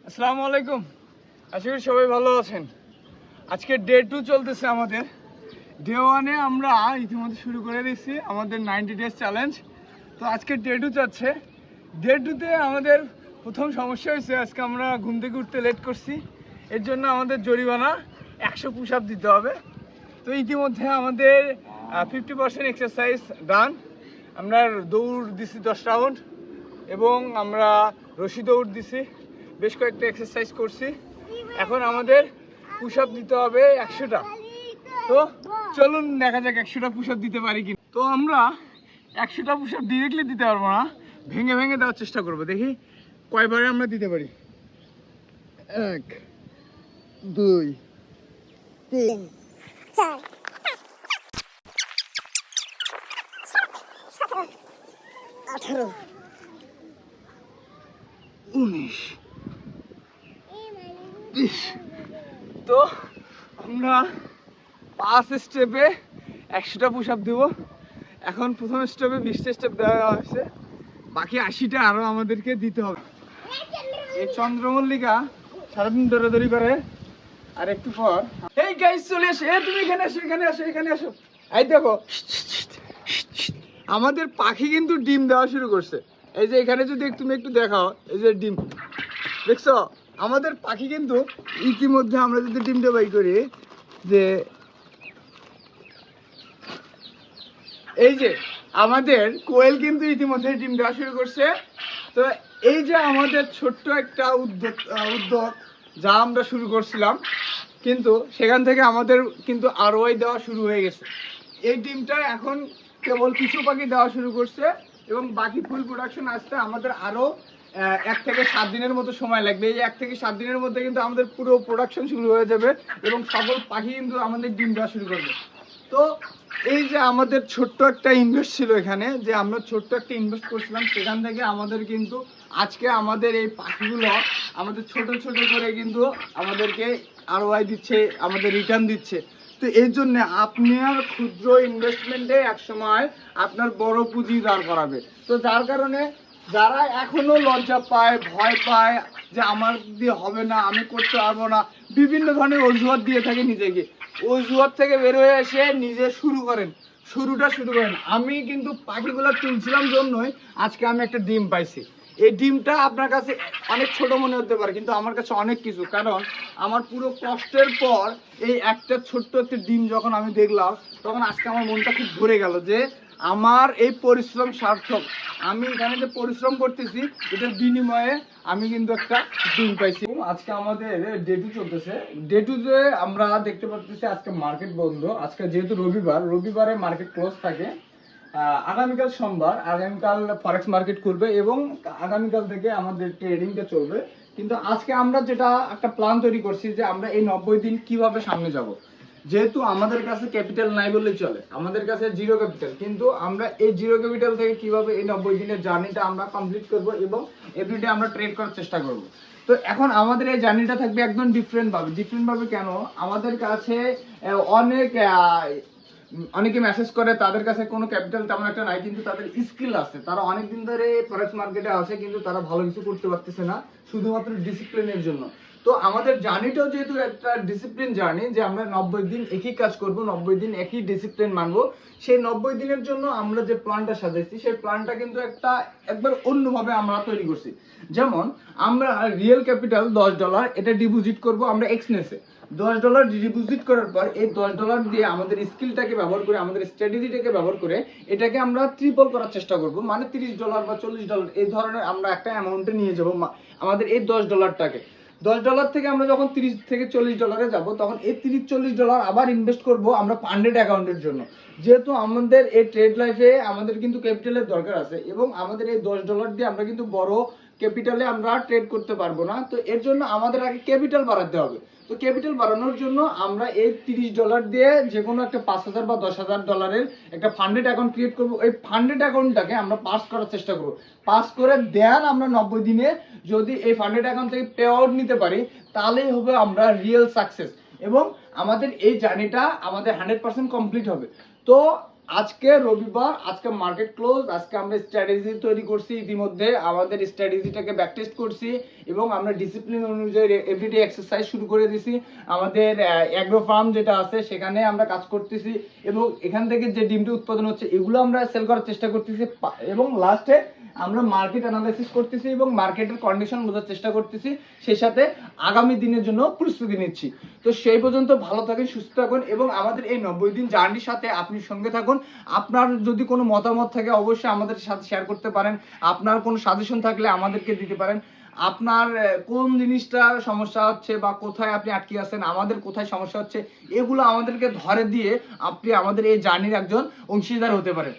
আসসালামু আলাইকুম। আশা করি সবাই ভালো আছেন। আজকে ডে 2 চলতেছে আমাদের। ডে 1 এ আমরা ইতিমধ্যে শুরু করে দিয়েছি আমাদের 90 ডেজ চ্যালেঞ্জ। তো আজকে ডে 2 যাচ্ছে। ডে 2 তে আমাদের প্রথম সমস্যা হয়েছে, আজকে আমরা ঘুম থেকে উঠতে লেট করছি। এর জন্য আমাদের জরিমানা 100 পুশ আপ দিতে হবে। তো ইতিমধ্যে আমাদের 50% এক্সারসাইজ ডান। আমরা দৌড় দিছি 10 রাউন্ড এবং আমরা রশি দৌড় দিছি, বেশ কয়েকটা এক্সারসাইজ করছি। এখন আমাদের পুশ আপ দিতে হবে 100টা। তো চলুন দেখা যাক 100টা পুশ আপ দিতে পারি কি। তো আমরা 100টা পুশ আপ ডিরেক্টলি দিতে পারবো না, ভেঙে ভেঙে দেওয়ার চেষ্টা করবো, দেখি কয়বারে আমরা দিতে পারি। 1 2 3 4 18 19 20। তো আমরা 5 স্টেপে 100টা পুশ আপ দেবো। এখন প্রথম স্টেপে 20টা স্টেপ দেওয়া হয়েছে, বাকি 80টা আরও আমাদেরকে দিতে হবে। এই চন্দ্রমল্লিকা সারাদিন দৌড়াদৌড়ি করে, আর একটু পর এই গাইস চলে আসে। তুমি এখানে আসো, এখানে আসো, এখানে আসো। এই দেখো আমাদের পাখি কিন্তু ডিম দেওয়া শুরু করছে। এই যে এখানে যদি তুমি একটু দেখাও, এই যে ডিম দেখছো আমাদের পাখি কিন্তু ইতিমধ্যে, আমরা যদি ডিমটা বাই করি, যে এই যে আমাদের কোয়েল কিন্তু ইতিমধ্যে ডিম দেওয়া শুরু করছে। তো এই যে আমাদের ছোট্ট একটা উদ্যোগ যা আমরা শুরু করছিলাম, কিন্তু সেখান থেকে আমাদের কিন্তু আরওআই দেওয়া শুরু হয়ে গেছে। এই ডিমটা এখন কেবল কিছু পাখি দেওয়া শুরু করছে এবং বাকি ফুল প্রোডাকশন আসতে আমাদের আরও 1 থেকে 7 দিনের মতো সময় লাগবে। এই 1 থেকে 7 দিনের মধ্যে কিন্তু আমাদের পুরো প্রোডাকশন শুরু হয়ে যাবে এবং সকল পাখি কিন্তু আমাদের ডিম দেওয়া শুরু করবে। তো এই যে আমাদের ছোট্ট একটা ইনভেস্ট ছিল এখানে, যে আমরা ছোট্ট একটা ইনভেস্ট করছিলাম, সেখান থেকে আমাদের কিন্তু আজকে আমাদের এই পাখিগুলো আমাদের ছোট ছোট করে কিন্তু আমাদেরকে আরওআই দিচ্ছে, আমাদের রিটার্ন দিচ্ছে। তো এই জন্য আপনার ক্ষুদ্র ইনভেস্টমেন্টে একসময় আপনার বড় পুঁজি দাঁড় করাবে। তো যার কারণে যারা এখনো লজ্জা পায়, ভয় পায় যে আমার দিয়ে হবে না, আমি করতে পারবো না, বিভিন্ন ধরনের অজুহাত দিয়ে থাকে নিজেকে, অজুহাত থেকে বের হয়ে এসে নিজে শুরু করেন, শুরুটা শুরু করেন। আমি কিন্তু পাখিগুলো তুলছিলাম জন্যই আজকে আমি একটা ডিম পাইছি। এই ডিমটা আপনার কাছে অনেক ছোট মনে হতে পারে, কিন্তু আমার কাছে অনেক কিছু, কারণ আমার পুরো কষ্টের পর এই একটা ছোট্ট একটা ডিম যখন আমি দেখলাম, তখন আজকে আমার মনটা খুব ভরে গেল যে আমার এই পরিশ্রম সার্থক। আমি এখানে যে পরিশ্রম করতেছি, এটার বিনিময়ে আমি কিন্তু একটা ডিম পাইছি। আজকে আমাদের ডে 2 চলতেছে। ডে 2 তে আমরা দেখতে পাচ্ছি আজকে মার্কেট বন্ধ। আজকে যেহেতু রবিবারে মার্কেট ক্লোজ থাকে। আগামীকাল সোমবার, আগামীকাল ফরেক্স মার্কেট খুলবে এবং আগামীকাল থেকে আমাদের ট্রেডিংটা চলবে। কিন্তু আজকে আমরা যেটা একটা প্ল্যান তৈরি করছি, যে আমরা এই 90 দিন কিভাবে সামনে যাব। যেহেতু আমাদের কাছে ক্যাপিটাল নাই বললেই চলে, আমাদের কাছে জিরো ক্যাপিটাল, কিন্তু আমরা এই জিরো ক্যাপিটাল থেকে কিভাবে এই 90 দিনের জার্নিটা আমরা কমপ্লিট করব এবং এভরিডে আমরা ট্রেড করার চেষ্টা করব। তো এখন আমাদের এই জার্নিটা থাকবে একদম ডিফারেন্ট ভাবে। কেন, আমাদের কাছে অনেকে মেসেজ করে, তাদের কাছে কোনো ক্যাপিটাল তেমন একটা নাই, কিন্তু তাদের স্কিল আছে, তারা অনেকদিন ধরে ফরেক্স মার্কেটে আছে, কিন্তু তারা ভালো কিছু করতে পারতেছে না শুধুমাত্র ডিসিপ্লিনের জন্য। তো আমাদের জার্নিটাও যেহেতু একটা ডিসিপ্লিন জার্নি, যে আমরা 90 দিন একই কাজ করব, 90 দিন একই ডিসিপ্লিন মানবো, সেই 90 দিনের জন্য আমরা যে প্ল্যানটা সাজাইছি, সেই প্ল্যানটা কিন্তু একবার অন্যভাবে আমরা তৈরি করছি। যেমন আমরা রিয়েল ক্যাপিটাল $10 এটা ডিপোজিট করব আমরা এক্সনেসে। $10 ডিপোজিট করার পর এই $10 দিয়ে আমাদের স্কিলটাকে ব্যবহার করে, আমাদের স্ট্র্যাটেজিটাকে ব্যবহার করে এটাকে আমরা ট্রিপল করার চেষ্টা করব, মানে $30 বা $40 এই ধরনের আমরা একটা অ্যামাউন্টে নিয়ে যাব আমাদের এই $10টাকে। $10 থেকে আমরা যখন $30 থেকে $40 যাব, তখন এই $30-40 আবার ইনভেস্ট করব আমরা ফান্ডেড অ্যাকাউন্টের জন্য। যেহেতু আমাদের এই ট্রেড লাইফে আমাদের কিন্তু ক্যাপিটালের দরকার আছে এবং আমাদের এই $10 দিয়ে আমরা কিন্তু বড় ক্যাপিটালে আমরা ট্রেড করতে পারবো না। তো এর জন্য আমাদের আগে ক্যাপিটাল বাড়াতে হবে। তো ক্যাপিটাল বাড়ানোর জন্য আমরা এই $30 দিয়ে যে কোনো একটা $5,000 বা $10,000 একটা ফান্ডেড অ্যাকাউন্ট ক্রিয়েট করব। এই ফান্ডেড অ্যাকাউন্টটাকে আমরা পাস করার চেষ্টা করব। পাস করে দেন আমরা 90 দিনে যদি এই ফান্ডেড অ্যাকাউন্ট থেকে পে আউট নিতে পারি, তাহলেই হবে আমরা রিয়েল সাকসেস এবং আমাদের এই জার্নিটা আমাদের 100% কমপ্লিট হবে। তো আজকে রবিবার, আজকে মার্কেট ক্লোজ। আজকে আমরা স্ট্র্যাটেজি তৈরি করছি, ইতিমধ্যে আমাদের স্ট্র্যাটেজিটাকে ব্যাক টেস্ট করছি এবং আমরা ডিসিপ্লিন অনুযায়ী এভরিডে এক্সারসাইজ শুরু করে দিছি। আমাদের অ্যাগ্রো ফার্ম যেটা আছে সেখানে আমরা কাজ করতেছি এবং এখান থেকে যে ডিমটা উৎপাদন হচ্ছে এগুলো আমরা সেল করার চেষ্টা করতেছি এবং লাস্টে আমরা মার্কেট অ্যানালাইসিস করতেছি এবং মার্কেটের কন্ডিশন বোঝার চেষ্টা করতেছি, সেই সাথে আগামী দিনের জন্য প্রস্তুতি নিচ্ছি। তো সেই পর্যন্ত ভালো থাকেন, সুস্থ থাকুন এবং আমাদের এই 90 দিন জার্নির সাথে আপনি সঙ্গে থাকুন। আপনার যদি কোনো মতামত থাকে অবশ্যই আমাদের সাথে শেয়ার করতে পারেন। আপনার কোনো সাজেশন থাকলে আমাদেরকে দিতে পারেন। আপনার কোন জিনিসটা সমস্যা হচ্ছে বা কোথায় আপনি আটকে আছেন, আমাদের কোথায় সমস্যা হচ্ছে, এগুলো আমাদেরকে ধরে দিয়ে আপনি আমাদের এই জার্নির একজন অংশীদার হতে পারেন।